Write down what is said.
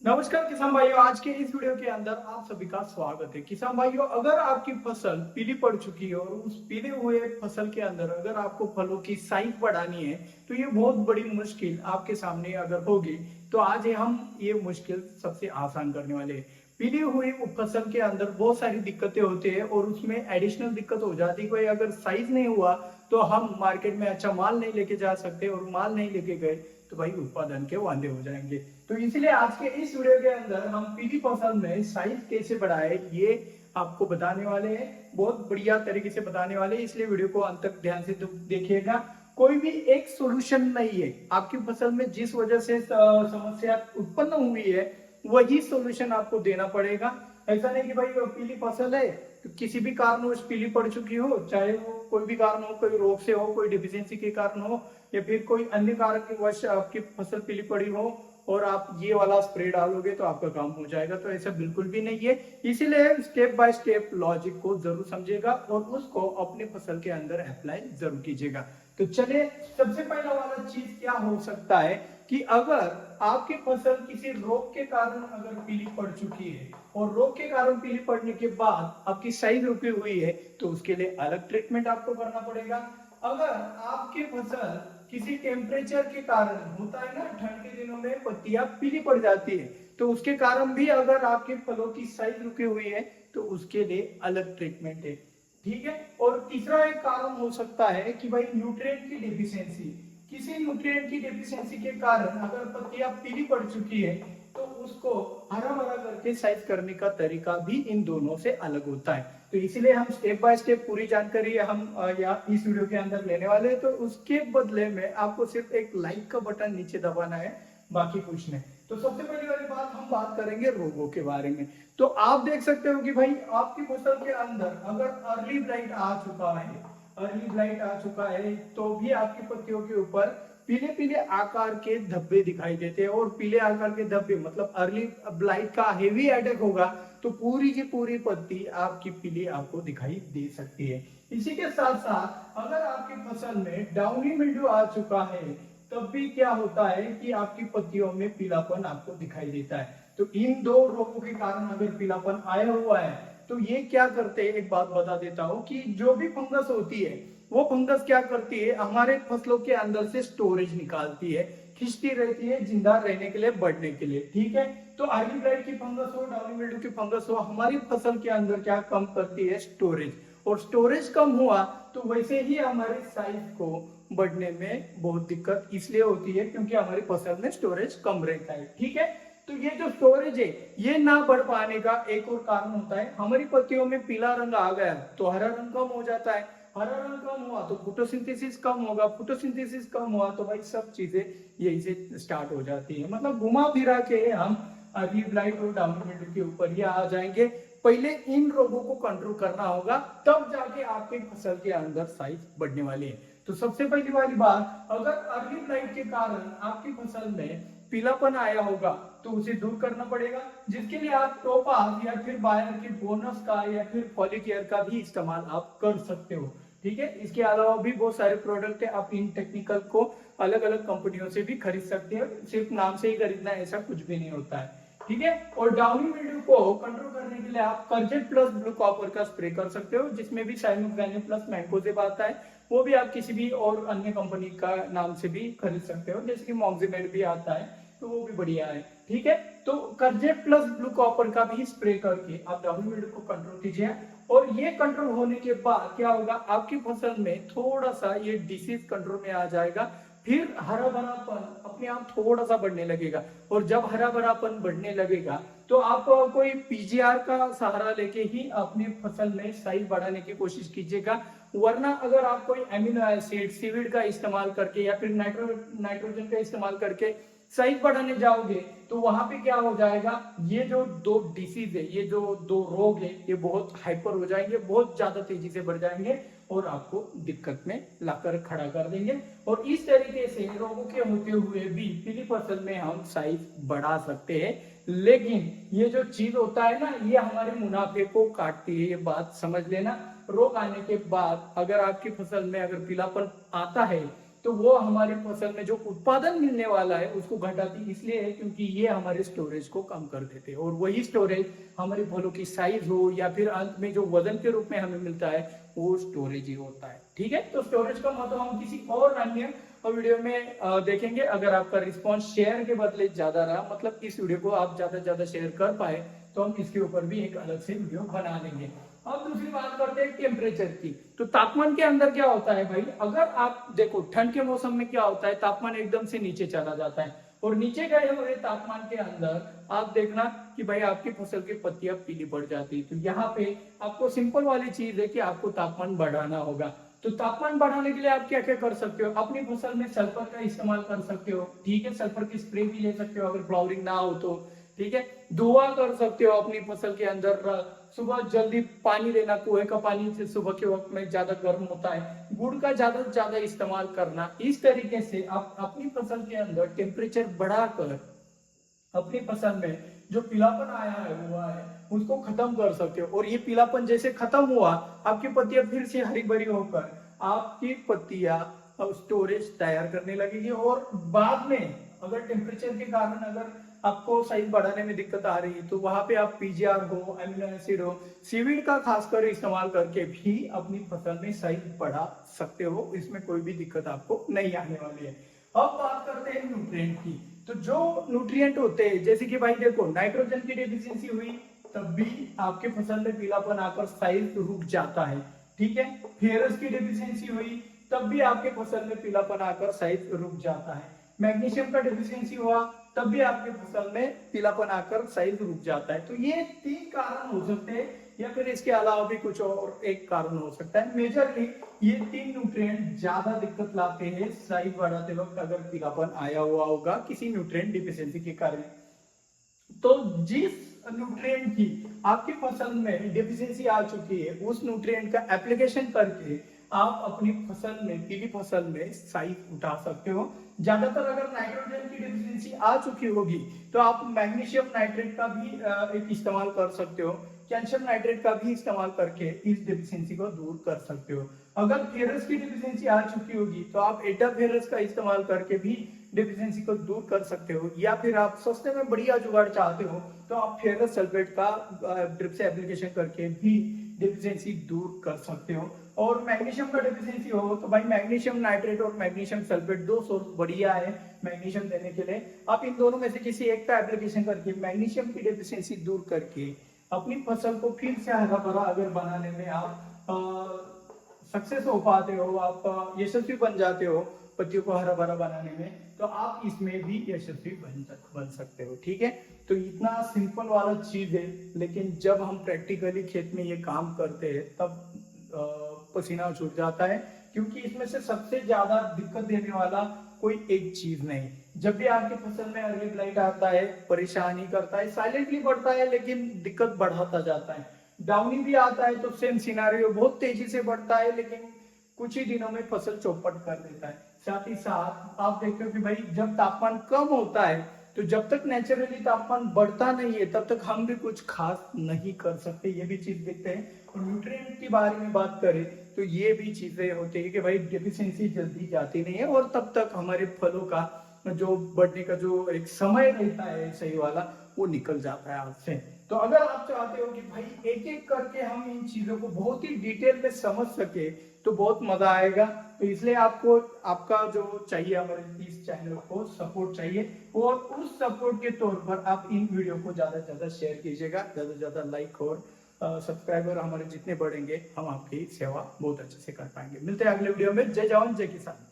नमस्कार किसान भाइयों, आज के इस वीडियो के अंदर आप सभी का स्वागत है। किसान भाइयों, अगर आपकी फसल पीली पड़ चुकी है और उस पीले हुए फसल के अंदर अगर आपको फलों की साइज बढ़ानी है तो ये बहुत बड़ी मुश्किल आपके सामने अगर होगी, तो आज हम ये मुश्किल सबसे आसान करने वाले हैं। पीली हुई फसल के अंदर बहुत सारी दिक्कतें होती है और उसमें एडिशनल दिक्कत हो जाती है। कोई अगर साइज नहीं हुआ तो हम मार्केट में अच्छा माल नहीं लेके जा सकते और माल नहीं लेके गए तो भाई उत्पादन के वांदे हो जाएंगे। तो इसलिए आज के इस वीडियो के अंदर हम पीली फसल में साइज कैसे बढ़ाए ये आपको बताने वाले हैं। बहुत बढ़िया तरीके से बताने वाले हैं, इसलिए वीडियो को अंत तक ध्यान से देखिएगा। कोई भी एक सोल्यूशन नहीं है आपकी फसल में, जिस वजह से समस्या उत्पन्न हुई है वही सोल्यूशन आपको देना पड़ेगा। ऐसा नहीं कि भाई पीली फसल है तो किसी भी कारणवश पीली पड़ चुकी हो, चाहे वो कोई भी कारण हो, कोई रोग से हो, कोई डिफिशियंसी के कारण हो या फिर कोई अन्य कारण के वश आपकी फसल पीली पड़ी हो और आप ये वाला स्प्रे डालोगे तो आपका काम हो जाएगा, तो ऐसा बिल्कुल भी नहीं है। इसीलिए स्टेप बाय स्टेप लॉजिक को जरूर समझिएगा और उसको अपने फसल के अंदर अप्लाई जरूर कीजिएगा। तो चलिए, सबसे पहला वाला चीज क्या हो सकता है कि अगर आपकी फसल किसी रोग के कारण अगर पीली पड़ चुकी है और रोग के कारण पीली पड़ने के बाद आपकी साइज रुकी हुई है तो उसके लिए अलग ट्रीटमेंट आपको करना पड़ेगा। अगर आपकी फसल किसी टेम्परेचर के कारण, होता है ना ठंड के दिनों में पत्तियां पीली पड़ जाती है, तो उसके कारण भी अगर आपके फलों की साइज रुकी हुई है तो उसके लिए अलग ट्रीटमेंट है, ठीक है। और तीसरा एक कारण हो सकता है कि भाई न्यूट्रिएंट की डेफिशिएंसी, किसी न्यूट्रिएंट की डेफिशिएंसी के कारण अगर पत्तियां पीली पड़ चुकी है तो उसको हरा भरा करके साइज करने का तरीका भी इन दोनों से अलग होता है। तो इसलिए हम स्टेप बाय स्टेप पूरी जानकारी हम या इस वीडियो के अंदर लेने वाले हैं। तो उसके बदले में आपको सिर्फ एक लाइक का बटन नीचे दबाना है, बाकी कुछ नहीं। तो सबसे पहली वाली बात हम बात करेंगे रोगों के बारे में। तो आप देख सकते हो कि भाई आपकी फसल के अंदर अगर अर्ली ब्लाइट आ चुका है, अर्ली ब्लाइट आ चुका है तो भी आपकी पत्तियों के ऊपर पीले पीले आकार के धब्बे दिखाई देते हैं। और पीले आकार के धब्बे मतलब अर्ली ब्लाइट का हेवी अटैक होगा तो पूरी की पूरी पत्ती आपकी पीली आपको दिखाई दे सकती है। इसी के साथ साथ अगर आपकी फसल में डाउनी मिल्ड्यू आ चुका है तब भी क्या होता है कि आपकी पत्तियों में पीलापन आपको दिखाई देता है। तो इन दो रोगों के कारण अगर पीलापन आया हुआ है तो ये क्या करते हैं, एक बात बता देता हूं कि जो भी फंगस होती है वो फंगस क्या करती है, हमारे फसलों के अंदर से स्टोरेज निकालती है, खिंचती रहती है जिंदा रहने के लिए, बढ़ने के लिए, ठीक है। तो अर्ली ब्लाइट की फंगस हो, डाउनी मिल्ड्यू की फंगस हो, हमारी फसल के अंदर क्या कम करती है, स्टोरेज। और स्टोरेज कम हुआ तो वैसे ही हमारे साइज को बढ़ने में बहुत दिक्कत इसलिए होती है क्योंकि हमारी फसल में स्टोरेज कम रहता है, ठीक है। तो ये जो स्टोरेज है ये ना बढ़ पाने का एक और कारण होता है, हमारी पत्तियों में पीला रंग आ गया तो हरा रंग कम हो जाता है, हरा रंग कम हुआ तो फोटोसिंथेसिस कम होगा, फोटोसिंथेसिस कम हुआ तो भाई सब चीजें यही से स्टार्ट हो जाती है। मतलब घुमा फिरा के हम अर्ली ब्लाइट और डाउनी मिल्ड्यू के ऊपर ही आ जाएंगे। पहले इन रोगों को कंट्रोल करना होगा तब जाके आपके फसल के अंदर साइज बढ़ने वाली है। तो सबसे पहली वाली बात, अगर अर्ली ब्लाइट के कारण आपकी फसल में पीलापन आया होगा तो उसे दूर करना पड़ेगा, जिसके लिए आप टोपाज या फिर बायर के बोनस का या फिर फॉलिकेयर का भी इस्तेमाल आप कर सकते हो, ठीक है। इसके अलावा भी बहुत सारे प्रोडक्ट है, आप इन टेक्निकल को अलग अलग कंपनियों से भी खरीद सकते हैं, सिर्फ नाम से ही खरीदना ऐसा कुछ भी नहीं होता है, ठीक है। और डाउनी मिल्ड्यू को कंट्रोल करने के लिए आप कर्जेट प्लस ब्लू कॉपर का स्प्रे कर सकते हो, जिसमें भी साइमोक्सानिम प्लस मैंकोजेब आता है, वो भी आप किसी भी और अन्य कंपनी का नाम से भी खरीद सकते हो, जैसे कि मॉक्सिमेड भी आता है तो वो भी बढ़िया है, ठीक है। तो कर्जेट प्लस ब्लू कॉपर का भी स्प्रे करके आप डाउनी मिल्ड्यू को कंट्रोल कीजिए। और ये कंट्रोल होने के बाद क्या होगा, आपकी फसल में थोड़ा सा ये डिसीज कंट्रोल में आ जाएगा, फिर हरा भरापन अपने आप थोड़ा सा बढ़ने लगेगा। और जब हरा भरापन बढ़ने लगेगा तो आप कोई पीजीआर का सहारा लेके ही अपनी फसल में साइज बढ़ाने की कोशिश कीजिएगा, वरना अगर आप कोई एमिनो एसिड सीवीड का इस्तेमाल करके या फिर नाइट्रोजन का इस्तेमाल करके साइज बढ़ाने जाओगे तो वहां पे क्या हो जाएगा, ये जो दो डिसीज है, ये जो दो रोग है, ये बहुत हाइपर हो जाएंगे, बहुत ज्यादा तेजी से बढ़ जाएंगे और आपको दिक्कत में लाकर खड़ा कर देंगे। और इस तरीके से रोगों के होते हुए भी पीली फसल में हम साइज बढ़ा सकते हैं। लेकिन ये जो चीज होता है ना, ये हमारे मुनाफे को काटती है, ये बात समझ लेना। रोग आने के बाद अगर आपकी फसल में अगर पीलापन आता है तो वो हमारी फसल में जो उत्पादन मिलने वाला है उसको घटाती इसलिए है क्योंकि ये हमारे स्टोरेज को कम कर देते हैं। और वही स्टोरेज हमारे फलों की साइज हो या फिर अंत में जो वजन के रूप में हमें मिलता है वो स्टोरेज ही होता है। ठीक है, तो स्टोरेज का मतलब हम किसी और अन्य वीडियो में देखेंगे। अगर आपका रिस्पॉन्स शेयर के बदले ज्यादा रहा, मतलब इस वीडियो को आप ज्यादा से ज्यादा शेयर कर पाए, तो हम इसके ऊपर भी एक अलग से वीडियो बना लेंगे। अब दूसरी बात करते हैं टेम्परेचर की। तो तापमान के अंदर क्या होता है भाई, अगर आप देखो ठंड के मौसम में क्या होता है, तापमान एकदम से नीचे चला जाता है और नीचे गए हुए तापमान के अंदर आप देखना कि भाई आपकी फसल की पत्तियां पीली पड़ जाती है। तो यहाँ पे आपको सिंपल वाली चीज है कि आपको तापमान बढ़ाना होगा। तो तापमान बढ़ाने के लिए आप क्या क्या कर सकते हो, अपनी फसल में सल्फर का इस्तेमाल कर सकते हो। ठीक है, सल्फर की स्प्रे भी ले सकते हो अगर फ्लावरिंग ना हो तो। ठीक है, धुआं कर सकते हो अपनी फसल के अंदर। सुबह जल्दी पानी देना, कुएं का पानी से सुबह के वक्त में ज्यादा गर्म होता है, गुड़ का ज्यादा से ज्यादा इस्तेमाल करना। इस तरीके से आप अपनी फसल के अंदर टेम्परेचर बढ़ाकर अपनी फसल में जो पीलापन आया है हुआ है उसको खत्म कर सकते हो। और ये पीलापन जैसे खत्म हुआ, आपकी पत्तियां फिर से हरी भरी होकर आपकी पत्तियां स्टोरेज तैयार करने लगेगी। और बाद में अगर टेम्परेचर के कारण अगर आपको साइज बढ़ाने में दिक्कत आ रही है तो वहां पे आप पीजीआर हो, अमीनो एसिड हो, सीवीड का खासकर इस्तेमाल करके भी अपनी फसल में साइज बढ़ा सकते हो। इसमें कोई भी दिक्कत आपको नहीं आने वाली है। अब बात करते हैं न्यूट्रिएंट की। तो जो न्यूट्रिएंट होते हैं, जैसे कि भाई देखो नाइट्रोजन की डेफिशिएंसी हुई तब भी आपके फसल में पीलापन आकर साइज रुक जाता है। ठीक है, फेरस की डेफिशिएंसी हुई तब भी आपके फसल में पीलापन आकर साइज रुक जाता है। मैग्नीशियम का डेफिशिएंसी हुआ तब भी आपके फसल में पीलापन आकर साइज रुक जाता है। तो ये 3 कारण हो सकते हैं या फिर इसके अलावा भी कुछ और एक कारण हो सकता है। मेजरली ये 3 न्यूट्रिएंट ज्यादा दिक्कत लाते हैं साइज बढ़ाते वक्त अगर पीलापन आया हुआ होगा किसी न्यूट्रिएंट डिफिशियंसी के कारण। तो जिस न्यूट्रिएंट की आपकी फसल में डेफिशिएंसी आ चुकी है उस न्यूट्रिएंट का एप्लीकेशन करके आप अपनी फसल में, पीली फसल में साइज उठा सकते हो। ज्यादातर अगर नाइट्रोजन की डेफिशिएंसी आ चुकी होगी तो आप मैग्नीशियम नाइट्रेट का भी एक इस्तेमाल कर सकते हो, कैल्शियम नाइट्रेट का भी इस्तेमाल करके इस डेफिशिएंसी को दूर कर सकते हो। अगर फेरस की डेफिशिएंसी आ चुकी होगी तो आप एटाफेरस का इस्तेमाल करके भी डेफिशिएंसी को दूर कर सकते हो। या फिर आप सस्ते में बढ़िया जुगाड़ चाहते हो तो आप फेरस सल्फेट का ड्रिप से एप्लीकेशन करके भी डेफिशिएंसी दूर कर सकते हो। और मैग्नीशियम का डेफिशिएंसी हो तो भाई मैग्नीशियम नाइट्रेट और मैग्नीशियम सल्फेट 2 सोर्स बढ़िया है मैग्नीशियम देने के लिए। आप इन दोनों में से किसी एक का एप्लीकेशन करके मैग्नीशियम की डेफिशिएंसी दूर करके अपनी फसल को फिर से हरा भरा अगर बनाने में आप सक्सेस हो पाते हो, आप यशस्वी बन जाते हो पत्तियों को हरा भरा बनाने में, तो आप इसमें भी यशस्वी बन सकते हो। ठीक है, तो इतना सिंपल वाला चीज है, लेकिन जब हम प्रैक्टिकली खेत में ये काम करते हैं तब पसीना छूट जाता है क्योंकि इसमें से सबसे ज्यादा दिक्कत देने वाला कोई एक चीज नहीं। जब भी आपकी फसल में अर्ली ब्लाइट आता है, परेशानी करता है, साइलेंटली बढ़ता है लेकिन दिक्कत बढ़ाता जाता है। डाउनी भी आता है तो सेम सिनारियो, बहुत तेजी से बढ़ता है लेकिन कुछ ही दिनों में फसल चौपट कर देता है। साथ ही साथ आप देखते हो कि भाई जब तापमान कम होता है तो जब तक नेचुरली तापमान बढ़ता नहीं है तब तक हम भी कुछ खास नहीं कर सकते, ये भी चीज देखते हैं। और न्यूट्रिएंट के बारे में बात करें तो ये भी चीजें होती है कि भाई डेफिशिएंसी जल्दी जाती नहीं है और तब तक हमारे फलों का जो बढ़ने का जो एक समय रहता है सही वाला वो निकल जाता है हाथ से। तो अगर आप चाहते हो कि भाई एक एक करके हम इन चीजों को बहुत ही डिटेल में समझ सके तो बहुत मजा आएगा। तो इसलिए आपको आपका जो चाहिए हमारे इस चैनल को सपोर्ट चाहिए और उस सपोर्ट के तौर पर आप इन वीडियो को ज्यादा से ज्यादा शेयर कीजिएगा, ज्यादा से ज्यादा लाइक और सब्सक्राइबर हमारे जितने बढ़ेंगे हम आपकी सेवा बहुत अच्छे से कर पाएंगे। मिलते हैं अगले वीडियो में। जय जवान जय किसान।